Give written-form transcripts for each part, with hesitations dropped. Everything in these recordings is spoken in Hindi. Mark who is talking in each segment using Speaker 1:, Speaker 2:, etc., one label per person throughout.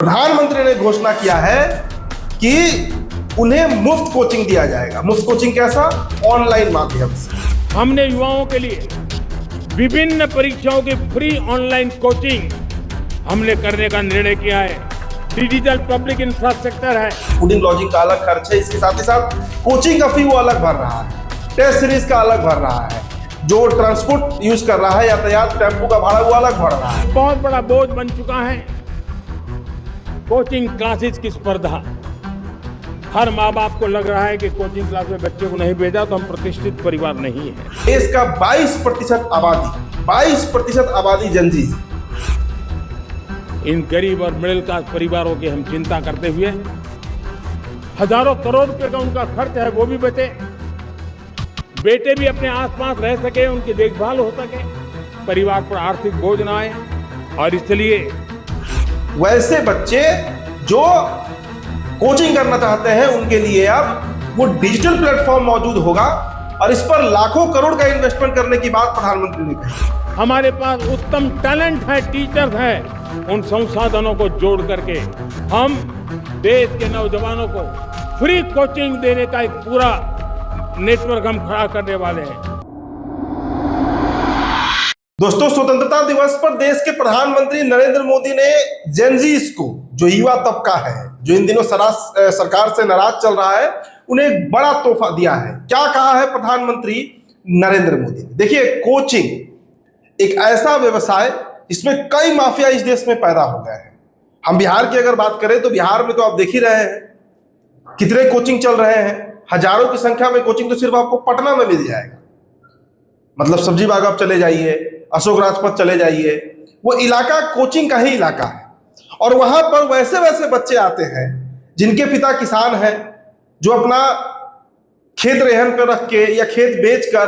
Speaker 1: प्रधानमंत्री ने घोषणा किया है कि उन्हें मुफ्त कोचिंग दिया जाएगा। मुफ्त कोचिंग कैसा? ऑनलाइन माध्यम से।
Speaker 2: हमने युवाओं के लिए विभिन्न परीक्षाओं की फ्री ऑनलाइन कोचिंग हमने करने का निर्णय किया है। डिजिटल पब्लिक इंफ्रास्ट्रक्चर है।
Speaker 1: फूडिंग लॉजिंग का अलग खर्च है, इसके साथ ही साथ कोचिंग का फी वो अलग भर रहा है, टेस्ट सीरीज का अलग भर रहा है, जो ट्रांसपोर्ट यूज कर रहा है, यातायात टेम्पो का भाड़ा वो अलग भर रहा है।
Speaker 2: बहुत बड़ा बोझ बन चुका है कोचिंग क्लासेस की स्पर्धा। हर माँ बाप को लग रहा है कि कोचिंग क्लास में बच्चे को नहीं भेजा तो हम प्रतिष्ठित परिवार नहीं है।
Speaker 1: देश का 22% आबादी जनजीज।
Speaker 2: इन गरीब और मिडिल क्लास परिवारों की हम चिंता करते हुए हजारों करोड़ रुपए का उनका खर्च है वो भी बचे, बेटे भी अपने आसपास रह सके, उनकी देखभाल हो सके, परिवार पर आर्थिक बोझ ना आए। और इसलिए
Speaker 1: वैसे बच्चे जो कोचिंग करना चाहते हैं उनके लिए अब वो डिजिटल प्लेटफॉर्म मौजूद होगा और इस पर लाखों करोड़ का इन्वेस्टमेंट करने की बात प्रधानमंत्री ने कही।
Speaker 2: हमारे पास उत्तम टैलेंट है, टीचर्स हैं, उन संसाधनों को जोड़ करके हम देश के नौजवानों को फ्री कोचिंग देने का एक पूरा नेटवर्क हम खड़ा करने वाले हैं।
Speaker 1: दोस्तों, स्वतंत्रता दिवस पर देश के प्रधानमंत्री नरेंद्र मोदी ने जेनजीस को, जो युवा तबका है, जो इन दिनों सरकार से नाराज चल रहा है, उन्हें एक बड़ा तोहफा दिया है। क्या कहा है प्रधानमंत्री नरेंद्र मोदी ने? देखिए, कोचिंग एक ऐसा व्यवसाय जिसमें कई माफिया इस देश में पैदा हो गए हैं। हम बिहार की अगर बात करें तो बिहार में तो आप देख ही रहे हैं कितने कोचिंग चल रहे हैं। हजारों की संख्या में कोचिंग तो सिर्फ आपको पटना में मिल जाएगा। मतलब सब्जी बाग आप चले जाइए, अशोक राजपथ चले जाइए, वो इलाका कोचिंग का ही इलाका है। और वहां पर वैसे वैसे बच्चे आते हैं जिनके पिता किसान हैं, जो अपना खेत रेहन पर रख के या खेत बेचकर,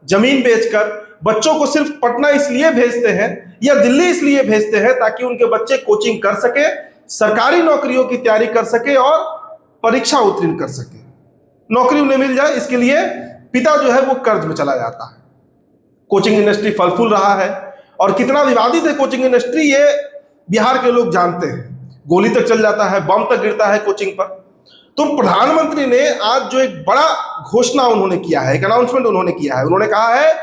Speaker 1: जमीन बेचकर बच्चों को सिर्फ पटना इसलिए भेजते हैं या दिल्ली इसलिए भेजते हैं ताकि उनके बच्चे कोचिंग कर सके, सरकारी नौकरियों की तैयारी कर सके और परीक्षा उत्तीर्ण कर सके, नौकरी उन्हें मिल जाए। इसके लिए पिता जो है वो कर्ज में चला जाता है। कोचिंग इंडस्ट्री फल फूल रहा है और कितना विवादित है कोचिंग इंडस्ट्री, ये बिहार के लोग जानते हैं। गोली तक चल जाता है, बम तक गिरता है कोचिंग पर। तो प्रधानमंत्री ने आज जो एक बड़ा घोषणा उन्होंने किया है, एक अनाउंसमेंट उन्होंने किया है। उन्होंने कहा है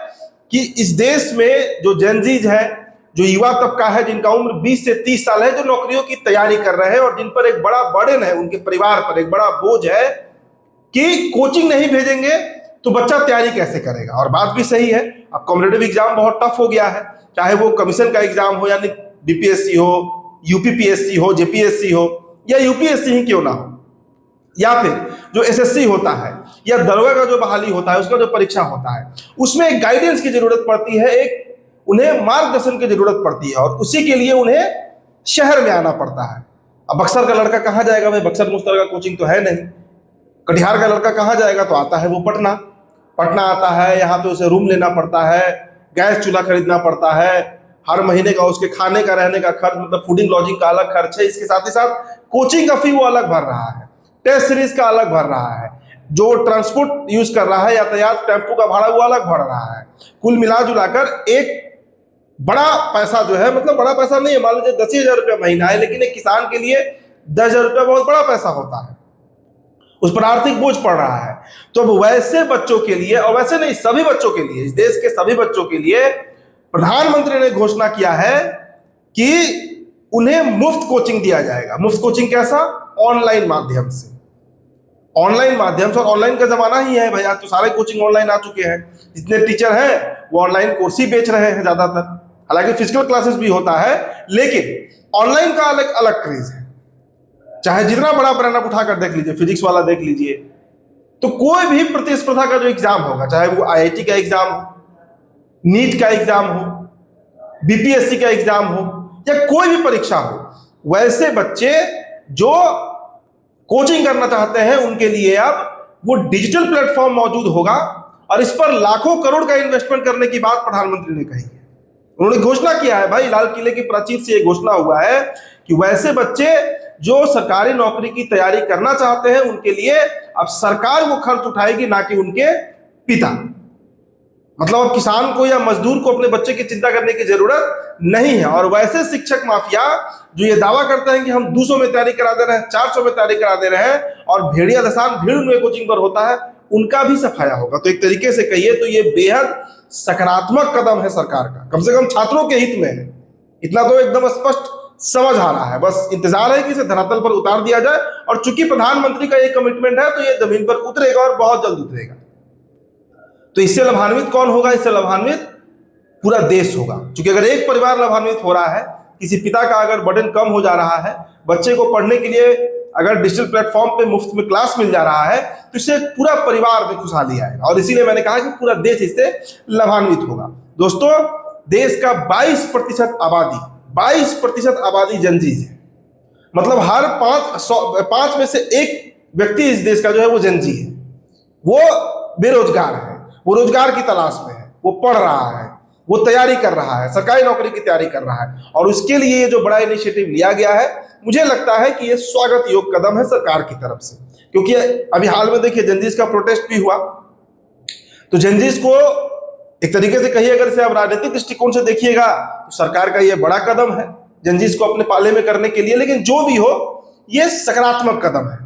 Speaker 1: कि इस देश में जो जेनजीज है, जो युवा तबका है, जिनका उम्र 20 से 30 साल है, जो नौकरियों की तैयारी कर रहे हैं और जिन पर एक बड़ा बर्डन है, उनके परिवार पर एक बड़ा बोझ है कि कोचिंग नहीं भेजेंगे तो बच्चा तैयारी कैसे करेगा। और बात भी सही है, अब कॉम्पिटिटिव एग्जाम बहुत टफ हो गया है, चाहे वो कमीशन का एग्जाम हो, यानी बीपीएससी हो, यूपीपीएससी हो, जेपीएससी हो, या यूपीएससी ही क्यों ना हो, या फिर जो एसएससी होता है या दरोगा का जो बहाली होता है, उसका जो परीक्षा होता है, उसमें एक गाइडेंस की जरूरत पड़ती है, एक उन्हें मार्गदर्शन की जरूरत पड़ती है और उसी के लिए उन्हें शहर में आना पड़ता है। अब बक्सर का लड़का कहाँ जाएगा भाई? बक्सर मुश्तर का कोचिंग तो है नहीं। कटिहार का लड़का कहाँ जाएगा? तो आता है वो पटना आता है। यहाँ पे उसे रूम लेना पड़ता है, गैस चूल्हा खरीदना पड़ता है, हर महीने का उसके खाने का रहने का खर्च, मतलब फूडिंग लॉजिंग का अलग खर्च है। इसके साथ ही साथ कोचिंग का फी वो अलग भर रहा है, टेस्ट सीरीज का अलग भर रहा है, जो ट्रांसपोर्ट यूज कर रहा है, यातायात टेम्पो का भाड़ा वो अलग भर रहा है। कुल मिला जुलाकर एक बड़ा पैसा जो है, मतलब बड़ा पैसा नहीं है, मान लीजिए 10,000 रुपया महीना है, लेकिन एक किसान के लिए 10,000 रुपया बहुत बड़ा पैसा होता है, उस पर आर्थिक बोझ पड़ रहा है। तो अब वैसे बच्चों के लिए, और वैसे नहीं, सभी बच्चों के लिए, इस देश के सभी बच्चों के लिए प्रधानमंत्री ने घोषणा किया है कि उन्हें मुफ्त कोचिंग दिया जाएगा। मुफ्त कोचिंग कैसा? ऑनलाइन माध्यम से। ऑनलाइन माध्यम से, और ऑनलाइन का जमाना ही है भाई, आज तो सारे कोचिंग ऑनलाइन आ चुके हैं। जितने टीचर हैं वो ऑनलाइन कोर्स ही बेच रहे हैं ज्यादातर। हालांकि फिजिकल क्लासेस भी होता है, लेकिन ऑनलाइन का अलग अलग क्रेज है। चाहे जितना बड़ा ब्रांड आप उठाकर देख लीजिए, फिजिक्स वाला देख लीजिए, तो कोई भी प्रतिस्पर्धा का जो एग्जाम होगा, चाहे वो आईआईटी का एग्जाम हो, नीट का एग्जाम हो, बीपीएससी का एग्जाम हो, या कोई भी परीक्षा हो, वैसे बच्चे जो कोचिंग करना चाहते हैं उनके लिए अब वो डिजिटल प्लेटफॉर्म मौजूद होगा और इस पर लाखों करोड़ का इन्वेस्टमेंट करने की बात प्रधानमंत्री ने कही है। उन्होंने घोषणा किया है भाई, लाल किले की प्राचीर से यह घोषणा हुआ है कि वैसे बच्चे जो सरकारी नौकरी की तैयारी करना चाहते हैं उनके लिए अब सरकार वो खर्च उठाएगी, ना कि उनके पिता। मतलब अब किसान को या मजदूर को अपने बच्चे की चिंता करने की जरूरत नहीं है। और वैसे शिक्षक माफिया जो ये दावा करते हैं कि हम 200 में तैयारी करा दे रहे हैं, 400 में तैयारी करा दे रहे हैं और भेड़िया दसान भीड़ में कोचिंग पर होता है, उनका भी सफाया होगा। तो एक तरीके से कहिए तो ये बेहद सकारात्मक कदम है सरकार का, कम से कम छात्रों के हित में है। इतना तो एकदम स्पष्ट समझ आ रहा है, बस इंतजार है कि इसे धरातल पर उतार दिया जाए। और चूंकि प्रधानमंत्री का ये कमिटमेंट है तो ये जमीन पर उतरेगा और बहुत जल्द उतरेगा। तो इससे लाभान्वित कौन होगा? इससे लाभान्वित पूरा देश होगा। क्योंकि अगर एक परिवार लाभान्वित हो रहा है, किसी पिता का अगर बर्डन कम हो जा रहा है, बच्चे को पढ़ने के लिए अगर डिजिटल प्लेटफॉर्म पे मुफ्त में क्लास मिल जा रहा है, तो इससे पूरा परिवार में खुशहाली आएगा। और इसीलिए मैंने कहा कि पूरा देश इससे लाभान्वित होगा। दोस्तों, देश का 22% आबादी जनजीज है। मतलब हर 5 में से एक व्यक्ति इस देश का जो है वो जनजी है। वो बेरोजगार है, वो रोजगार की तलाश में है, वो पढ़ रहा है, वो तैयारी कर रहा है, सरकारी नौकरी की तैयारी कर रहा है। और उसके लिए ये जो बड़ा इनिशिएटिव लिया गया है, मुझे लगता है कि ये स्वागत योग्य कदम है सरकार की तरफ से। क्योंकि अभी हाल में देखिए जनजीज का प्रोटेस्ट भी हुआ, तो जनजीज को एक तरीके से कहिए अगर इसे आप राजनीतिक दृष्टिकोण से देखिएगा तो सरकार का ये बड़ा कदम है जनजीज को अपने पाले में करने के लिए। लेकिन जो भी हो, ये सकारात्मक कदम है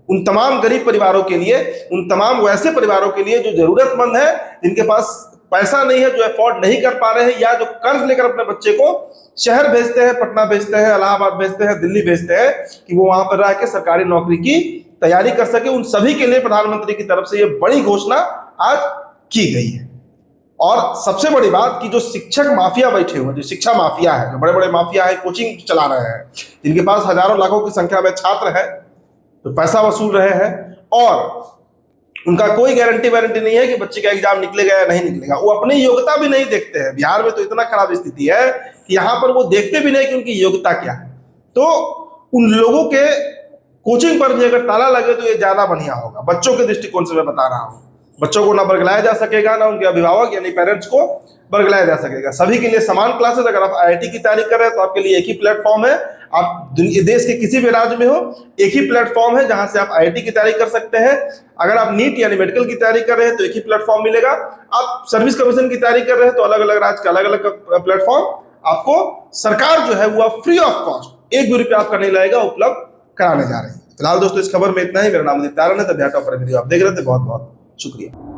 Speaker 1: उन तमाम गरीब परिवारों के लिए, उन तमाम वैसे परिवारों के लिए जो जरूरतमंद है, जिनके पास पैसा नहीं है, जो अफोर्ड नहीं कर पा रहे हैं, या जो कर्ज लेकर अपने बच्चे को शहर भेजते हैं, पटना भेजते हैं, इलाहाबाद भेजते हैं, दिल्ली भेजते हैं कि वो वहां पर रह के सरकारी नौकरी की तैयारी कर सके। उन सभी के लिए प्रधानमंत्री की तरफ से ये बड़ी घोषणा आज की गई है। और सबसे बड़ी बात कि जो शिक्षक माफिया बैठे हुए, जो शिक्षा माफिया है, जो बड़े बड़े माफिया है, कोचिंग चला रहे हैं, जिनके पास हजारों लाखों की संख्या में छात्र है, तो पैसा वसूल रहे हैं और उनका कोई गारंटी वारंटी नहीं है कि बच्चे का एग्जाम निकलेगा या नहीं निकलेगा। वो अपनी योग्यता भी नहीं देखते हैं। बिहार में तो इतना खराब स्थिति है कि यहाँ पर वो देखते भी नहीं कि उनकी योग्यता क्या है। तो उन लोगों के कोचिंग पर भी अगर ताला लगे तो ये ज्यादा बढ़िया होगा। बच्चों के दृष्टिकोण से मैं बता रहा हूँ, बच्चों को ना बरगलाया जा सकेगा, ना उनके अभिभावक यानी पेरेंट्स को बरगलाया जा सकेगा। सभी के लिए समान क्लासेस। अगर आप IIT की तैयारी कर रहे हैं तो आपके लिए एक ही प्लेटफॉर्म है। आप देश के किसी भी राज्य में हो, एक ही प्लेटफॉर्म है जहां से आप IIT की तैयारी कर सकते हैं। अगर आप नीट यानी मेडिकल की तैयारी कर रहे हैं तो एक ही प्लेटफॉर्म मिलेगा। आप सर्विस कमीशन की तैयारी कर रहे हैं तो अलग अलग राज्य का अलग अलग प्लेटफॉर्म आपको सरकार जो है वो फ्री ऑफ कॉस्ट, 1 भी रुपया आपका नहीं लगेगा, उपलब्ध कराने जा रही है। फिलहाल दोस्तों इस खबर में इतना ही। मेरा नाम आदित्य तारण है, आप देख रहे थे। बहुत बहुत शुक्रिया।